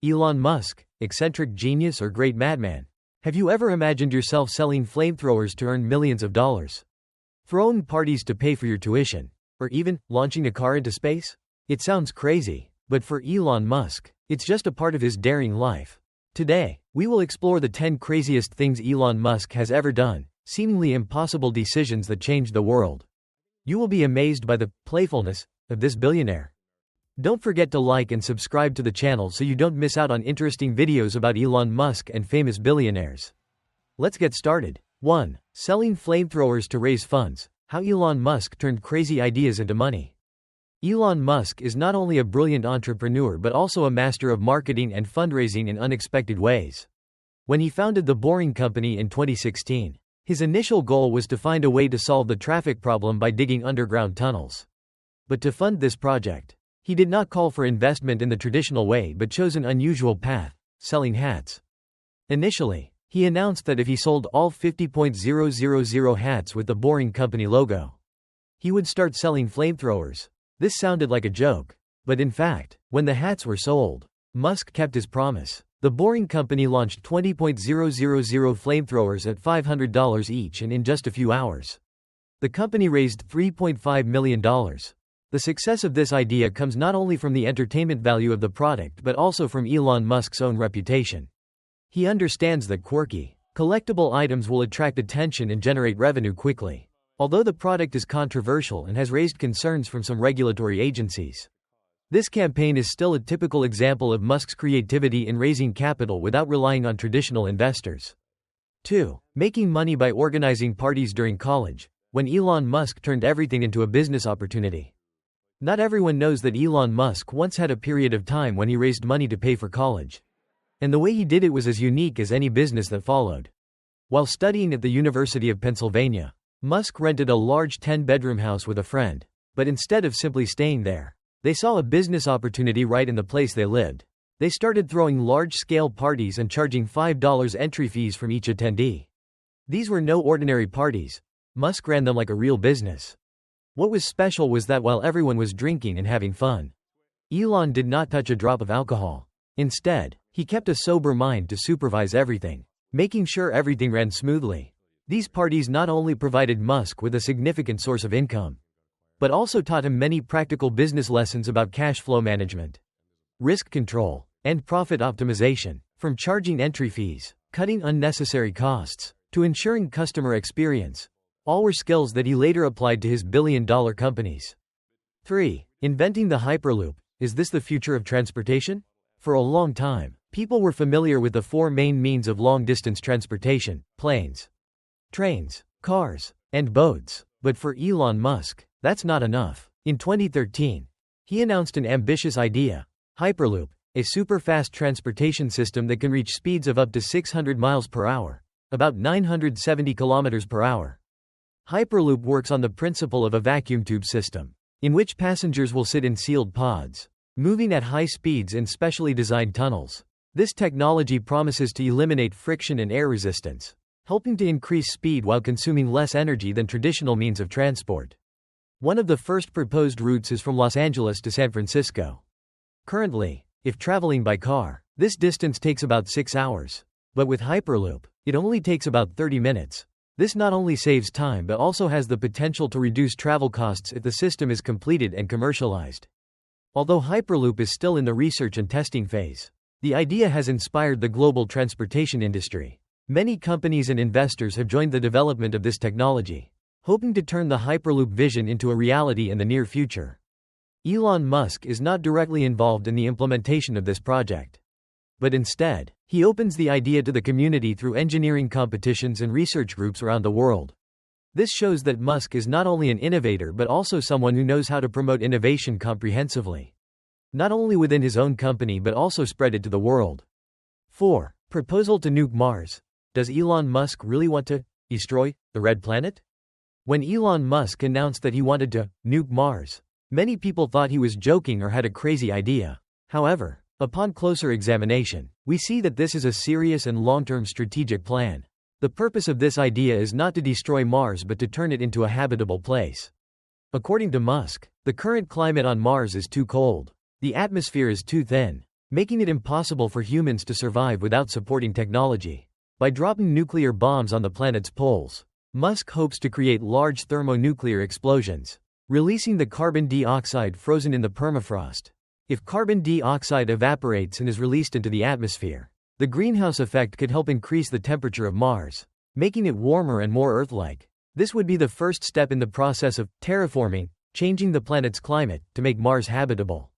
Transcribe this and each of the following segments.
Elon Musk, eccentric genius or great madman? Have you ever imagined yourself selling flamethrowers to earn millions of dollars? Throwing parties to pay for your tuition? Or even launching a car into space? It sounds crazy, but for Elon Musk, it's just a part of his daring life. Today, we will explore the 10 craziest things Elon Musk has ever done, seemingly impossible decisions that changed the world. You will be amazed by the playfulness of this billionaire. Don't forget to like and subscribe to the channel so you don't miss out on interesting videos about Elon Musk and famous billionaires. Let's get started. 1. Selling flamethrowers to raise funds. How Elon Musk turned crazy ideas into money. Elon Musk is not only a brilliant entrepreneur but also a master of marketing and fundraising in unexpected ways. When he founded the Boring Company in 2016, his initial goal was to find a way to solve the traffic problem by digging underground tunnels. But to fund this project, he did not call for investment in the traditional way but chose an unusual path: selling hats. Initially, he announced that if he sold all 50,000 hats with the Boring Company logo, he would start selling flamethrowers. This sounded like a joke, but in fact, when the hats were sold, Musk kept his promise. The Boring Company launched 20,000 flamethrowers at $500 each, and in just a few hours, the company raised $3.5 million. The success of this idea comes not only from the entertainment value of the product but also from Elon Musk's own reputation. He understands that quirky, collectible items will attract attention and generate revenue quickly. Although the product is controversial and has raised concerns from some regulatory agencies, this campaign is still a typical example of Musk's creativity in raising capital without relying on traditional investors. 2. Making money by organizing parties during college. When Elon Musk turned everything into a business opportunity. Not everyone knows that Elon Musk once had a period of time when he raised money to pay for college. And the way he did it was as unique as any business that followed. While studying at the University of Pennsylvania, Musk rented a large 10-bedroom house with a friend. But instead of simply staying there, they saw a business opportunity right in the place they lived. They started throwing large-scale parties and charging $5 entry fees from each attendee. These were no ordinary parties. Musk ran them like a real business. What was special was that while everyone was drinking and having fun, Elon did not touch a drop of alcohol. Instead, he kept a sober mind to supervise everything, making sure everything ran smoothly. These parties not only provided Musk with a significant source of income, but also taught him many practical business lessons about cash flow management, risk control, and profit optimization. From charging entry fees, cutting unnecessary costs, to ensuring customer experience, all were skills that he later applied to his billion-dollar companies. 3. Inventing the hyperloop. Is this the future of transportation? For a long time, people were familiar with the four main means of long-distance transportation: planes, trains, cars, and boats. But for Elon Musk, that's not enough. In 2013, he announced an ambitious idea: Hyperloop, a super-fast transportation system that can reach speeds of up to 600 miles per hour, about 970 kilometers per hour. Hyperloop works on the principle of a vacuum tube system, in which passengers will sit in sealed pods, moving at high speeds in specially designed tunnels. This technology promises to eliminate friction and air resistance, helping to increase speed while consuming less energy than traditional means of transport. One of the first proposed routes is from Los Angeles to San Francisco. Currently, if traveling by car, this distance takes about 6 hours. But with Hyperloop, it only takes about 30 minutes. This not only saves time but also has the potential to reduce travel costs if the system is completed and commercialized. Although Hyperloop is still in the research and testing phase, the idea has inspired the global transportation industry. Many companies and investors have joined the development of this technology, hoping to turn the Hyperloop vision into a reality in the near future. Elon Musk is not directly involved in the implementation of this project. But instead, he opens the idea to the community through engineering competitions and research groups around the world. This shows that Musk is not only an innovator but also someone who knows how to promote innovation comprehensively, not only within his own company but also spread it to the world. 4. Proposal to nuke Mars. Does Elon Musk really want to destroy the Red Planet? When Elon Musk announced that he wanted to nuke Mars, many people thought he was joking or had a crazy idea. However, upon closer examination, we see that this is a serious and long-term strategic plan. The purpose of this idea is not to destroy Mars but to turn it into a habitable place. According to Musk, the current climate on Mars is too cold. The atmosphere is too thin. making it impossible for humans to survive without supporting technology. By dropping nuclear bombs on the planet's poles, Musk hopes to create large thermonuclear explosions, releasing the carbon dioxide frozen in the permafrost. If carbon dioxide evaporates and is released into the atmosphere, the greenhouse effect could help increase the temperature of Mars, making it warmer and more Earth-like. This would be the first step in the process of terraforming, changing the planet's climate to make Mars habitable.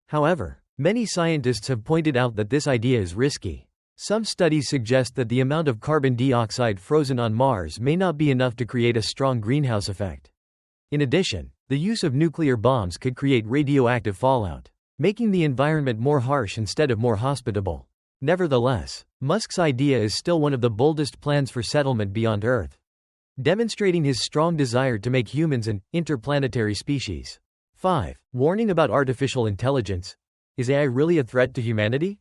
However, many scientists have pointed out that this idea is risky. Some studies suggest that the amount of carbon dioxide frozen on Mars may not be enough to create a strong greenhouse effect. In addition, the use of nuclear bombs could create radioactive fallout, making the environment more harsh instead of more hospitable. Nevertheless, Musk's idea is still one of the boldest plans for settlement beyond Earth, demonstrating his strong desire to make humans an interplanetary species. 5. Warning about artificial intelligence. Is AI really a threat to humanity?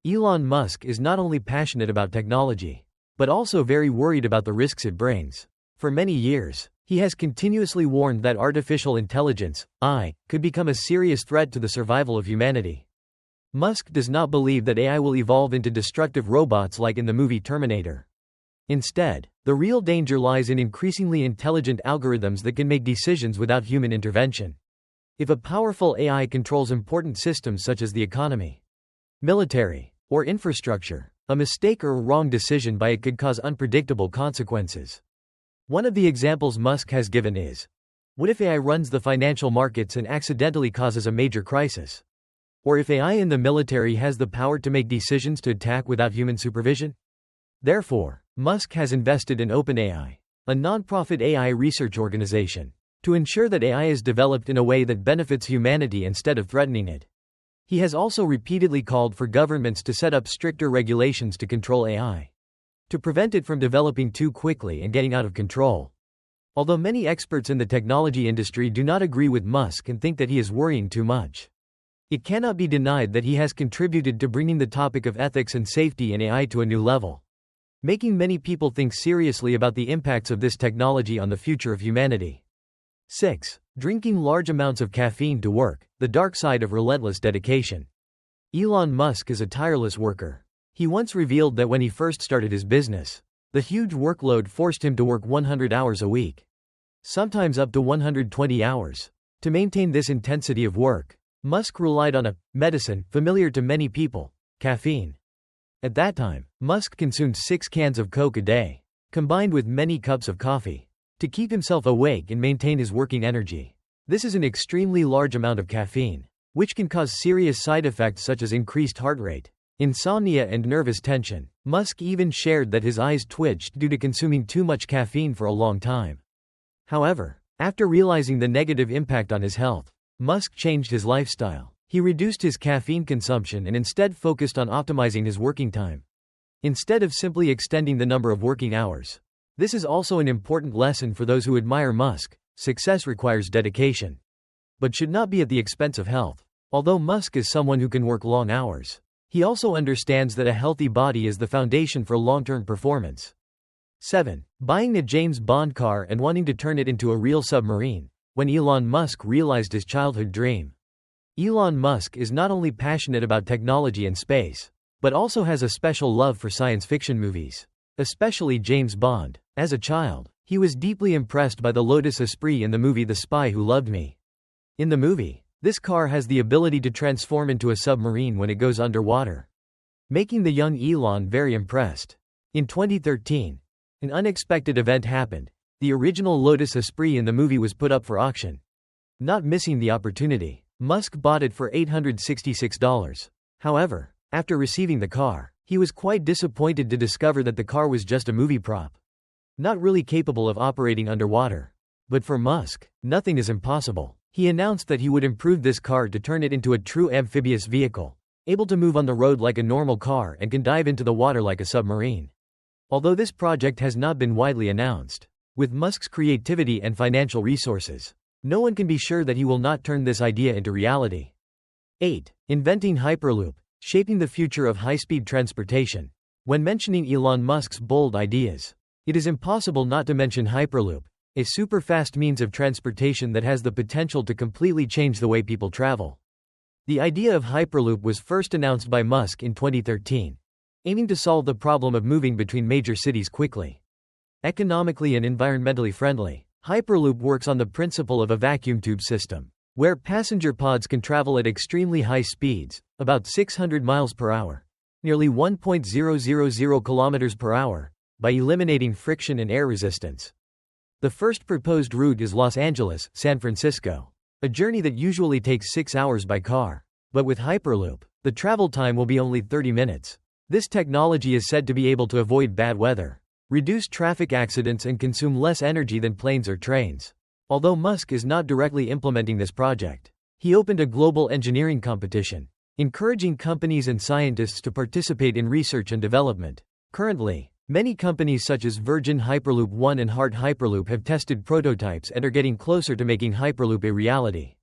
Elon Musk is not only passionate about technology, but also very worried about the risks it brings. For many years, he has continuously warned that artificial intelligence, AI, could become a serious threat to the survival of humanity. Musk does not believe that AI will evolve into destructive robots like in the movie Terminator. Instead, the real danger lies in increasingly intelligent algorithms that can make decisions without human intervention. If a powerful AI controls important systems such as the economy, military, or infrastructure, a mistake or a wrong decision by it could cause unpredictable consequences. One of the examples Musk has given is, what if AI runs the financial markets and accidentally causes a major crisis? Or if AI in the military has the power to make decisions to attack without human supervision? Therefore, Musk has invested in OpenAI, a non-profit AI research organization, to ensure that AI is developed in a way that benefits humanity instead of threatening it. He has also repeatedly called for governments to set up stricter regulations to control AI, to prevent it from developing too quickly and getting out of control. Although many experts in the technology industry do not agree with Musk and think that he is worrying too much, it cannot be denied that he has contributed to bringing the topic of ethics and safety in AI to a new level, making many people think seriously about the impacts of this technology on the future of humanity. 6. Drinking large amounts of caffeine to work, the dark side of relentless dedication. Elon Musk is a tireless worker. He once revealed that when he first started his business, the huge workload forced him to work 100 hours a week, sometimes up to 120 hours. To maintain this intensity of work, Musk relied on a medicine familiar to many people, caffeine. At that time, Musk consumed 6 cans of Coke a day, combined with many cups of coffee, to keep himself awake and maintain his working energy. This is an extremely large amount of caffeine, which can cause serious side effects such as increased heart rate, insomnia and nervous tension. Musk even shared that his eyes twitched due to consuming too much caffeine for a long time. However, after realizing the negative impact on his health, Musk changed his lifestyle. He reduced his caffeine consumption and instead focused on optimizing his working time, instead of simply extending the number of working hours. This is also an important lesson for those who admire Musk. Success requires dedication, but should not be at the expense of health. Although Musk is someone who can work long hours, he also understands that a healthy body is the foundation for long-term performance. 7. Buying a James Bond car and wanting to turn it into a real submarine. When Elon Musk realized his childhood dream. Elon Musk is not only passionate about technology and space, but also has a special love for science fiction movies, especially James Bond. As a child, he was deeply impressed by the Lotus Esprit in the movie The Spy Who Loved Me. In the movie, this car has the ability to transform into a submarine when it goes underwater, making the young Elon very impressed. In 2013, an unexpected event happened. The original Lotus Esprit in the movie was put up for auction. Not missing the opportunity, Musk bought it for $866. However, after receiving the car, he was quite disappointed to discover that the car was just a movie prop, not really capable of operating underwater. But for Musk, nothing is impossible. He announced that he would improve this car to turn it into a true amphibious vehicle, able to move on the road like a normal car and can dive into the water like a submarine. Although this project has not been widely announced, with Musk's creativity and financial resources, no one can be sure that he will not turn this idea into reality. 8. Inventing hyperloop, shaping the future of high-speed transportation. When mentioning Elon Musk's bold ideas, it is impossible not to mention hyperloop, a super-fast means of transportation that has the potential to completely change the way people travel. The idea of hyperloop was first announced by Musk in 2013, aiming to solve the problem of moving between major cities quickly. Economically and environmentally friendly, hyperloop works on the principle of a vacuum tube system, where passenger pods can travel at extremely high speeds, about 600 miles per hour, nearly 1.000 kilometers per hour, by eliminating friction and air resistance. The first proposed route is Los Angeles, San Francisco, a journey that usually takes 6 hours by car. But with hyperloop, the travel time will be only 30 minutes. This technology is said to be able to avoid bad weather, reduce traffic accidents and consume less energy than planes or trains. Although Musk is not directly implementing this project, he opened a global engineering competition, encouraging companies and scientists to participate in research and development. Currently, many companies such as Virgin Hyperloop One and Heart Hyperloop have tested prototypes and are getting closer to making Hyperloop a reality.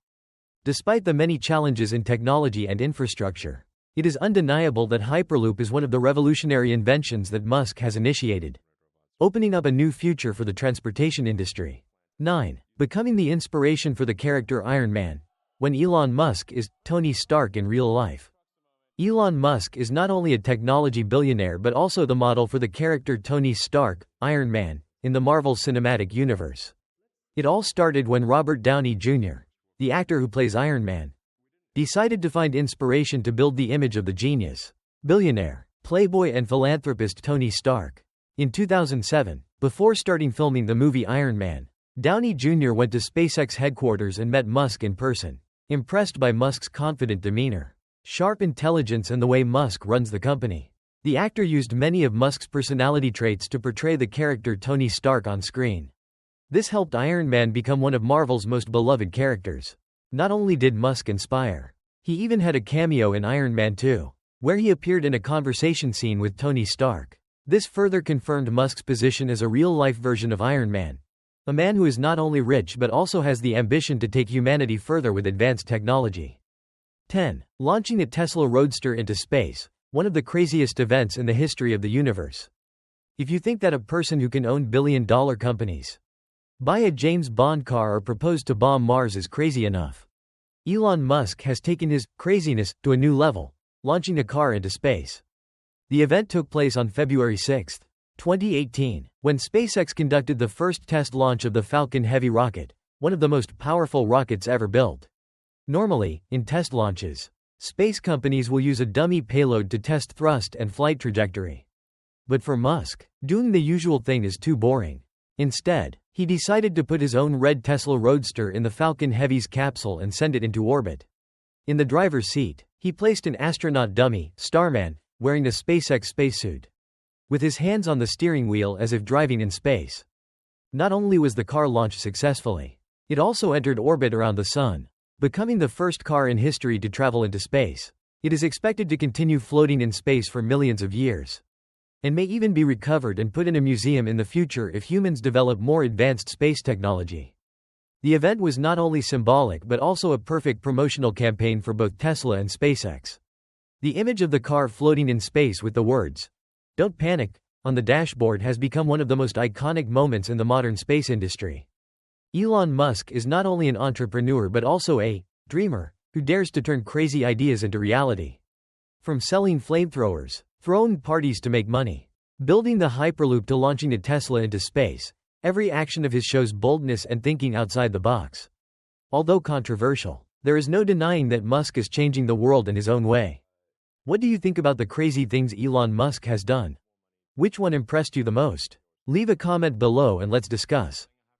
Despite the many challenges in technology and infrastructure, it is undeniable that Hyperloop is one of the revolutionary inventions that Musk has initiated, opening up a new future for the transportation industry. 9. Becoming the inspiration for the character Iron Man. When Elon Musk is Tony Stark in real life. Elon Musk is not only a technology billionaire but also the model for the character Tony Stark, Iron Man, in the Marvel Cinematic Universe. It all started when Robert Downey Jr., the actor who plays Iron Man, decided to find inspiration to build the image of the genius, billionaire, playboy and philanthropist Tony Stark. In 2007, before starting filming the movie Iron Man, Downey Jr. went to SpaceX headquarters and met Musk in person, impressed by Musk's confident demeanor, sharp intelligence and the way Musk runs the company. The actor used many of Musk's personality traits to portray the character Tony Stark on screen. This helped Iron Man become one of Marvel's most beloved characters. Not only did Musk inspire, he even had a cameo in Iron Man 2, where he appeared in a conversation scene with Tony Stark. This further confirmed Musk's position as a real-life version of Iron Man, a man who is not only rich but also has the ambition to take humanity further with advanced technology. 10. Launching the Tesla Roadster into space, one of the craziest events in the history of the universe. If you think that a person who can own billion-dollar companies, buy a James Bond car or propose to bomb Mars is crazy enough, Elon Musk has taken his craziness to a new level, launching a car into space. The event took place on February 6, 2018, when SpaceX conducted the first test launch of the Falcon Heavy rocket, one of the most powerful rockets ever built. Normally, in test launches, space companies will use a dummy payload to test thrust and flight trajectory. But for Musk, doing the usual thing is too boring. Instead, he decided to put his own red Tesla Roadster in the Falcon Heavy's capsule and send it into orbit. In the driver's seat, he placed an astronaut dummy, Starman, wearing the SpaceX spacesuit, with his hands on the steering wheel as if driving in space. Not only was the car launched successfully, it also entered orbit around the Sun, becoming the first car in history to travel into space. It is expected to continue floating in space for millions of years, and may even be recovered and put in a museum in the future if humans develop more advanced space technology. The event was not only symbolic but also a perfect promotional campaign for both Tesla and SpaceX. The image of the car floating in space with the words, "Don't panic," on the dashboard has become one of the most iconic moments in the modern space industry. Elon Musk is not only an entrepreneur but also a dreamer who dares to turn crazy ideas into reality. From selling flamethrowers, throwing parties to make money, building the Hyperloop to launching a Tesla into space, every action of his shows boldness and thinking outside the box. Although controversial, there is no denying that Musk is changing the world in his own way. What do you think about the crazy things Elon Musk has done? Which one impressed you the most? Leave a comment below and let's discuss.